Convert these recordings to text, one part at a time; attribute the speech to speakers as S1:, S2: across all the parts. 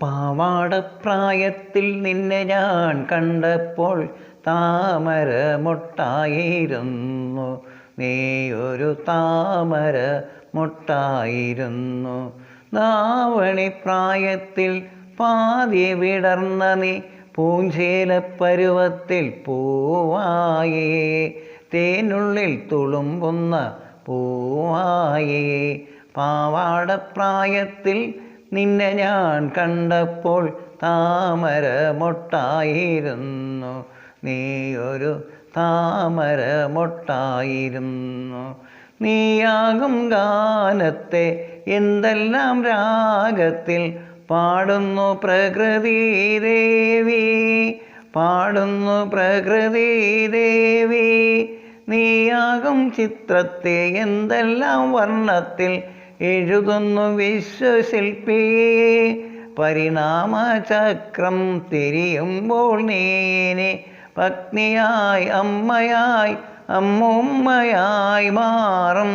S1: പാവാടപ്രായത്തിൽ നിന്നെ ഞാൻ കണ്ടപ്പോൾ താമര മൊട്ടായിരുന്നു. നീ ഒരു താമര മൊട്ടായിരുന്നു. ധാവണിപ്രായത്തിൽ പാതി വിടർന്ന നീ പൂഞ്ചേലപ്പരുവത്തിൽ പൂവായേ, തേനുള്ളിൽ തുളുമ്പുന്ന പൂവായേ. പാവാടപ്രായത്തിൽ നിന്നെ ഞാൻ കണ്ടപ്പോൾ താമര മൊട്ടായിരുന്നു. നീ ഒരു താമര മൊട്ടായിരുന്നു. നീയാകും ഗാനത്തെ എന്തെല്ലാം രാഗത്തിൽ പാടുന്നു പ്രകൃതി ദേവി, പാടുന്നു പ്രകൃതി ദേവി. നീയാകും ചിത്രത്തെ എന്തെല്ലാം വർണ്ണത്തിൽ എഴുതുന്നു വിശ്വശില്പി. പരിണാമചക്രം തിരിയുമ്പോൾ നീനെ പത്നിയായി അമ്മയായി അമ്മുമ്മയായി മാറും.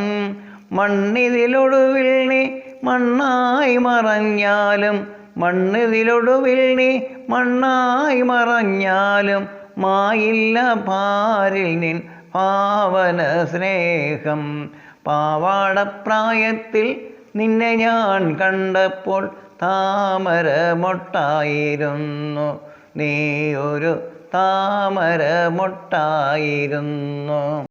S1: മണ്ണിതിലൊടുവിൽ നീ മണ്ണായി മറഞ്ഞാലും, മണ്ണിതിലൊടുവിൽ നീ മണ്ണായി മറഞ്ഞാലും മായില്ല പാരിൽ നിൻ പാവന സ്നേഹം. പാവാടപ്രായത്തിൽ നിന്നെ ഞാൻ കണ്ടപ്പോൾ താമര മൊട്ടായിരുന്നു. നീ ഒരു താമര മൊട്ടായിരുന്നു.